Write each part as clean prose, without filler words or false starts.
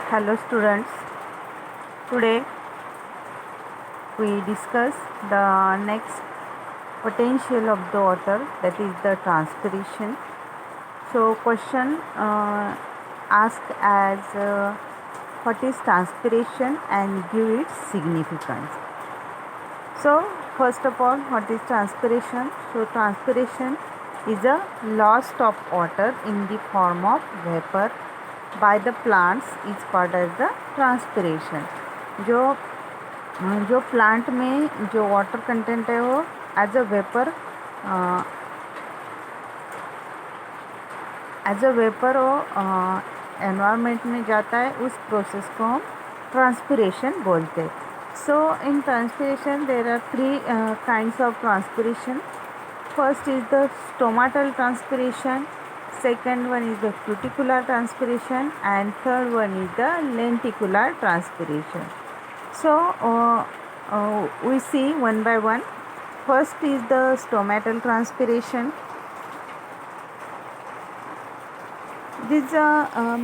Hello students, today we discuss the next potential of the water, that is the transpiration. So question asked as what is transpiration and give its significance. So first of all, what is transpiration? So transpiration is a loss of water in the form of vapor by the plants is called as the transpiration. जो plant में जो water content है वो as a vapour वो environment में जाता है, उस प्रोसेस को हम ट्रांसपिरेशन बोलते हैं. So in transpiration there are three kinds of transpiration. First is the stomatal transpiration, second one is the cuticular transpiration, and third one is the lenticular transpiration. So we see one by one. First is the stomatal transpiration. This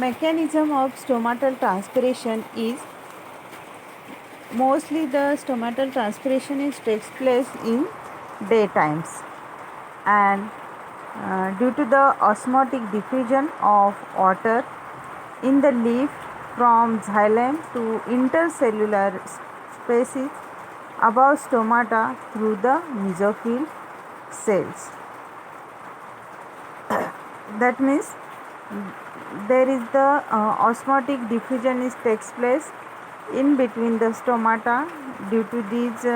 mechanism of stomatal transpiration is mostly the stomatal transpiration takes place in daytimes, and due to the osmotic diffusion of water in the leaf from xylem to intercellular spaces above stomata through the mesophyll cells. That means there is the osmotic diffusion takes place in between the stomata. Due to these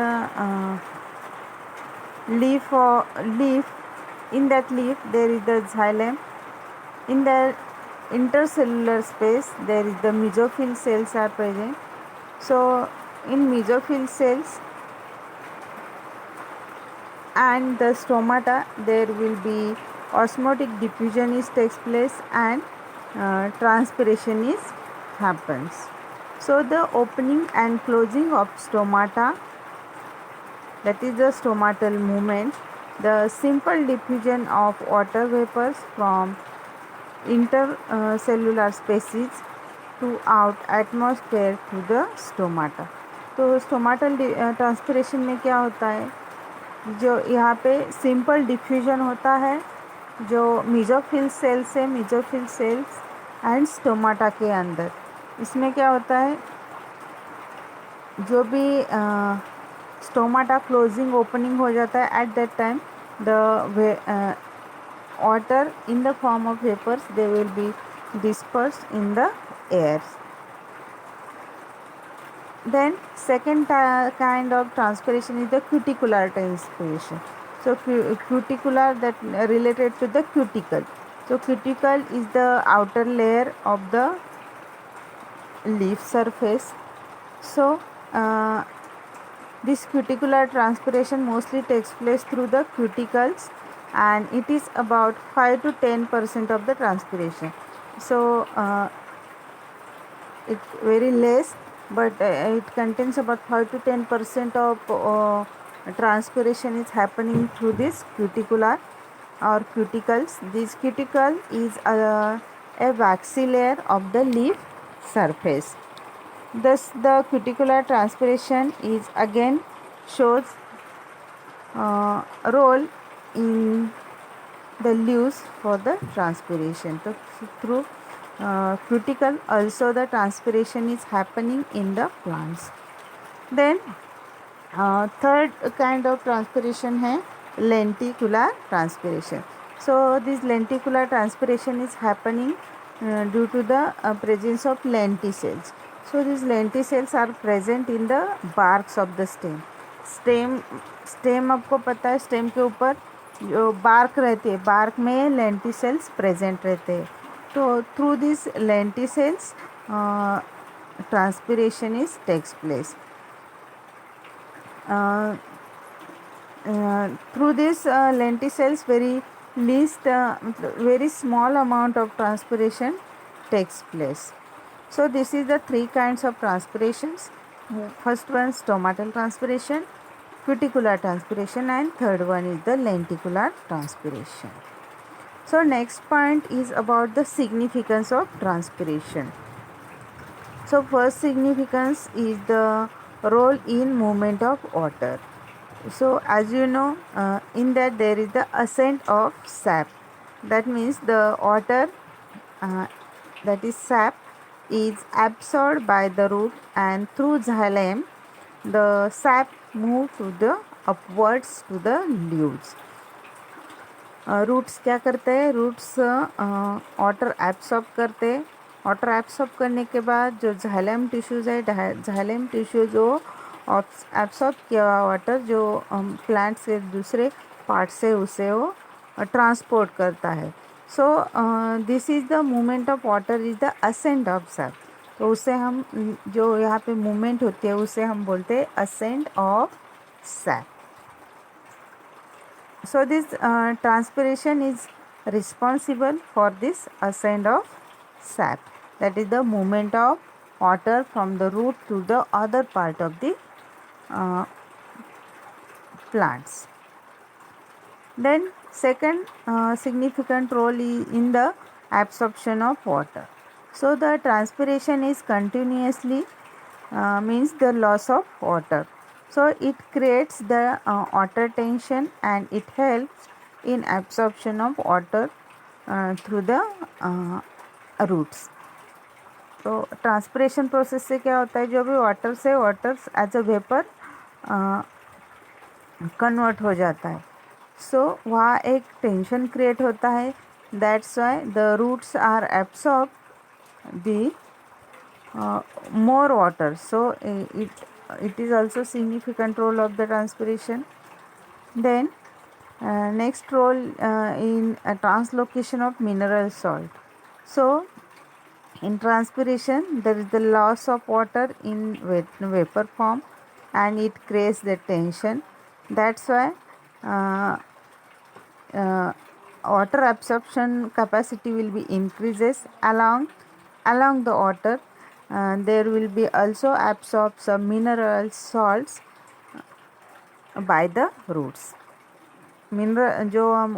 leaf, in that leaf there is the xylem. In the intercellular space there is the mesophyll cells are present. So in mesophyll cells and the stomata there will be osmotic diffusion takes place, and transpiration happens. So the opening and closing of stomata, that is the stomatal movement, the simple diffusion of water vapors from intercellular spaces to out atmosphere to the stomata. तो stomatal transpiration में क्या होता है, जो यहाँ पे simple diffusion होता है जो मेसोफिल सेल्स है, मेसोफिल सेल्स एंड स्टोमाटा के अंदर. इसमें क्या होता है, जो भी स्टोमाटा क्लोजिंग ओपनिंग हो जाता है, at that time the water in the form of vapors they will be dispersed in the air. Then second kind of transpiration is the cuticular transpiration. So cuticular, that related to the cuticle. So cuticle is the outer layer of the leaf surface. So this cuticular transpiration mostly takes place through the cuticles, and it is about 5 to 10% of the transpiration. So it's very less, but it contains about 5 to 10% of transpiration is happening through this cuticular or cuticles. This cuticle is a waxy layer of the leaf surface. Thus the cuticular transpiration is again shows role in the leaves for the transpiration. So through cuticle also the transpiration is happening in the plants. Then third kind of transpiration है lenticular transpiration. So this lenticular transpiration is happening due to the presence of lenticels. So these lenticels are present in the barks of the stem. Stem आपको पता है, stem के ऊपर जो bark रहती है, bark में लेंटिसेल्स प्रेजेंट रहते हैं. तो through this lenticels transpiration is takes place. Through this lenticels very small amount of transpiration takes place. So this is the three kinds of transpirations. First one stomatal transpiration, cuticular transpiration, and third one is the lenticular transpiration. So next point is about the significance of transpiration. So first significance is the role in movement of water. So as you know, in that there is the ascent of sap. That means the water, uh, that is sap, is absorbed by the root, and through xylem the sap move to the upwards to the leaves. Roots क्या करते हैं? Roots water absorb करते हैं. Water absorb करने के बाद जो xylem tissues है, झाइलम टिश्यू जो एब्सॉर्ब किया हुआ वाटर जो प्लांट्स के दूसरे पार्ट से उसे वो ट्रांसपोर्ट करता है. So this is the movement of water, is the ascent of sap. तो उसे हम जो यहाँ पे मूवमेंट होती है उसे हम बोलते हैं ascent of sap. So this transpiration is responsible for this ascent of sap, that is the movement of water from the root to the other part of the uh, plants. Then second significant role is in the absorption of water. So the transpiration is continuously means the loss of water. So it creates the water tension, and it helps in absorption of water through the roots. तो transpiration process से क्या होता है? जो भी water से water as a vapour convert हो जाता है. सो वहाँ एक टेंशन क्रिएट होता है. That's why the roots are absorb the more water. So it is also significant role of the transpiration. Then next role in translocation of mineral salt. So in transpiration there is the loss of water in vapor form, and it creates the tension. That's why water absorption capacity will be increases along the water. There will be also absorb some mineral salts by the roots. Mineral जो हम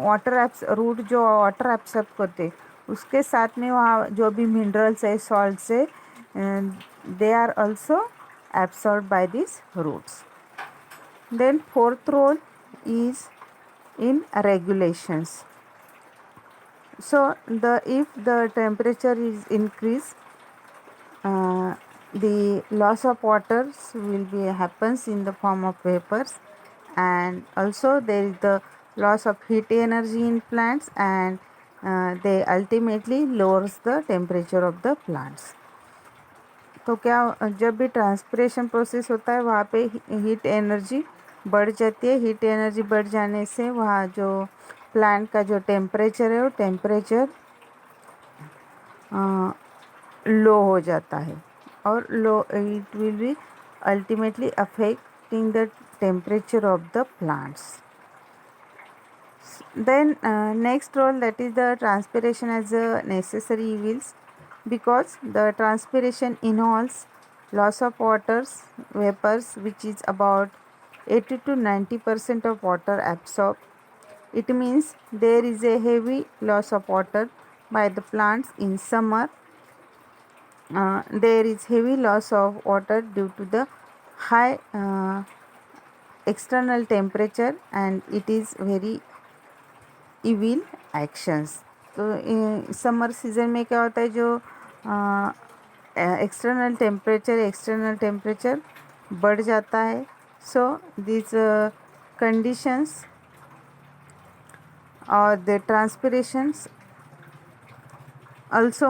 root जो water absorb करते उसके साथ में वहाँ जो भी मिनरल्स है, सॉल्ट्स है, they are also absorb by this roots. Then fourth role is in regulations. So if the temperature is increased, the loss of waters will be happens in the form of vapors, and also there is the loss of heat energy in plants, and they ultimately lowers the temperature of the plants. तो क्या जब भी transpiration process होता है वहाँ पे heat energy बढ़ जाती है. हीट एनर्जी बढ़ जाने से वहाँ जो प्लांट का जो टेम्परेचर है वो टेम्परेचर लो हो जाता है, और लो it will be ultimately affecting the temperature of the plants. Then next role, that is the transpiration as a necessary evils, because the transpiration involves loss of waters vapors, which is about 80 to 90% of water absorbed. It means there is a heavy loss of water by the plants in summer. There is heavy loss of water due to the high external temperature, and it is very evil actions. तो summer season में क्या होता है? जो external temperature बढ़ जाता है. So this conditions or the transpirations also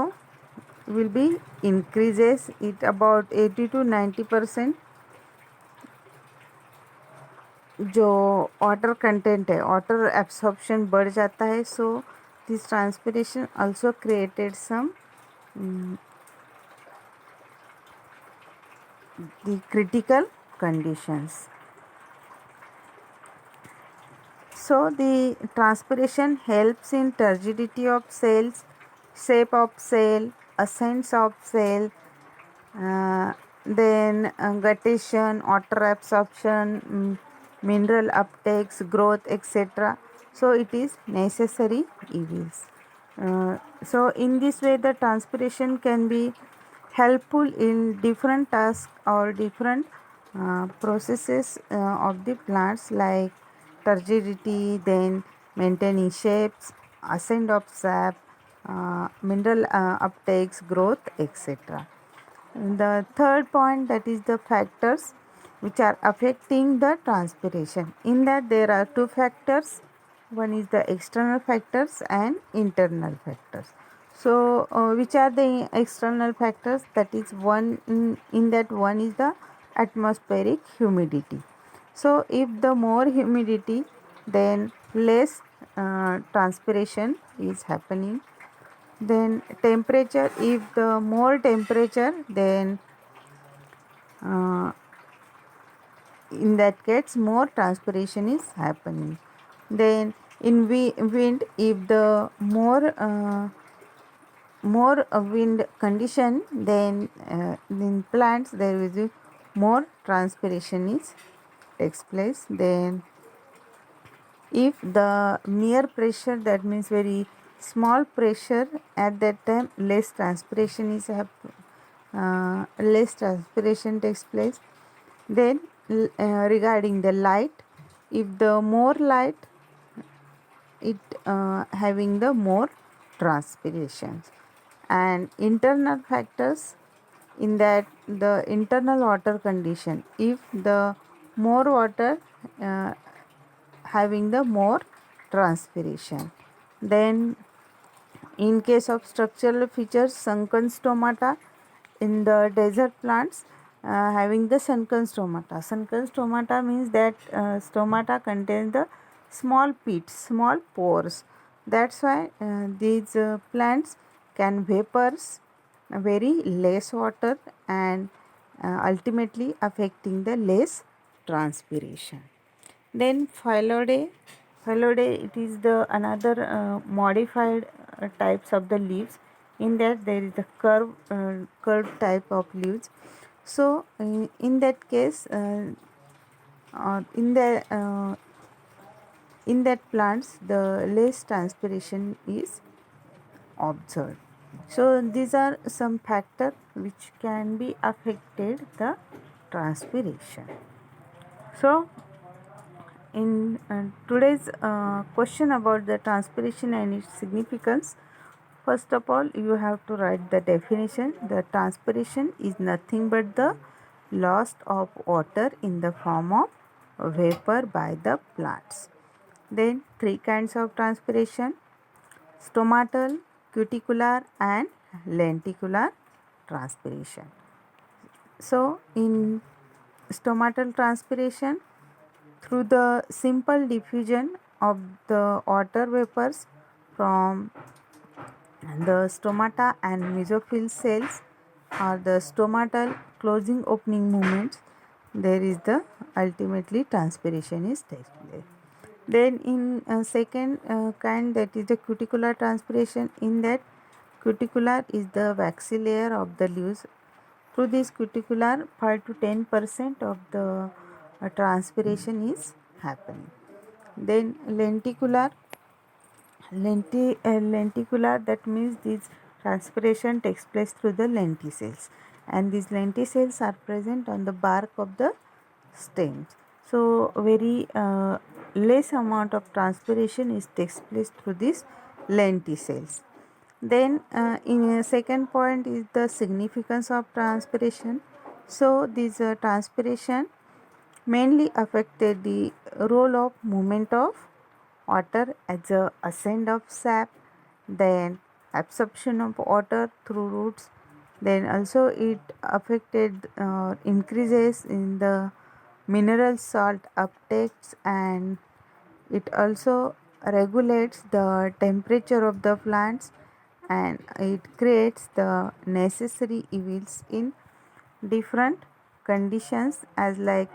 will be increases it about 80 to 90%. जो वाटर कंटेंट है, वाटर एब्सॉर्प्शन बढ़ जाता है. So this transpiration also created some the critical conditions. So the transpiration helps in turgidity of cells, shape of cell, ascents of cell, then guttation, water absorption, mineral uptakes, growth, etc. So it is necessary evils. So in this way the transpiration can be helpful in different tasks or different processes of the plants like turgidity, then maintaining shapes, ascent of sap, mineral uptakes, growth, etc. The third point, that is the factors which are affecting the transpiration. In that there are two factors. One is the external factors and internal factors. So which are the external factors? That is one in that one is the atmospheric humidity. So if the more humidity, then less transpiration is happening. Then temperature, if the more temperature, then uh, in that case more transpiration is happening. Then in wind, if the more wind condition, then in plants there is more transpiration is takes place. Then if the mere pressure, that means very small pressure, at that time less transpiration is less transpiration takes place. Then regarding the light, if the more light, it having the more transpirations. And internal factors, in that the internal water condition, if the more water having the more transpiration. Then in case of structural features, sunken stomata in the desert plants, having the sunken stomata. Sunken stomata means that stomata contains the small pits, small pores. That's why these plants can vapors very less water and ultimately affecting the less transpiration. Then phyllodes, it is the another modified types of the leaves. In that there is the curved type of leaves. So in that case, uh, in the uh, in that plants, the less transpiration is observed. So these are some factors which can be affected the transpiration. So in today's question about the transpiration and its significance, first of all, you have to write the definition. The transpiration is nothing but the loss of water in the form of vapor by the plants. Then three kinds of transpiration: stomatal, cuticular and lenticular transpiration. So in stomatal transpiration, through the simple diffusion of the water vapors from the stomata and mesophyll cells, or the stomatal closing opening movements, there is the ultimately transpiration is takes place. Then in second kind, that is the cuticular transpiration. In that, cuticular is the waxy layer of the leaves. Through this cuticular, 5 to 10% of the transpiration is happening. Then lenticular, that means this transpiration takes place through the lenticels, and these lenticels are present on the bark of the stems. So very less amount of transpiration is takes place through these lenticels. Then in a second point is the significance of transpiration. So this transpiration mainly affected the role of movement of water as a ascent of sap, then absorption of water through roots, then also it affected increases in the mineral salt uptakes, and it also regulates the temperature of the plants, and it creates the necessary yields in different conditions, as like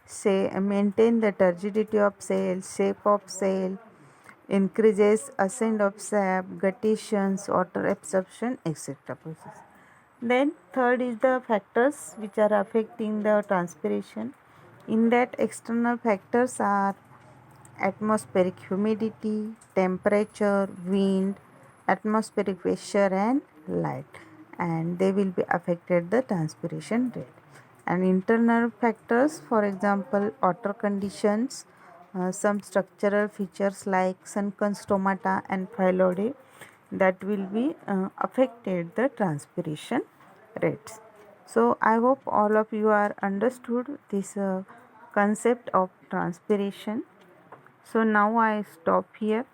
say maintain the turgidity of cell, shape of cell, increases ascent of sap, gutations, water absorption, etc. process. Then third is the factors which are affecting the transpiration. In that, external factors are atmospheric humidity, temperature, wind, atmospheric pressure and light. and they will be affected the transpiration rate. And internal factors, for example, water conditions, some structural features like sunken stomata and phyllodes, that will be affected the transpiration rates. So I hope all of you are understood this concept of transpiration. So now I stop here.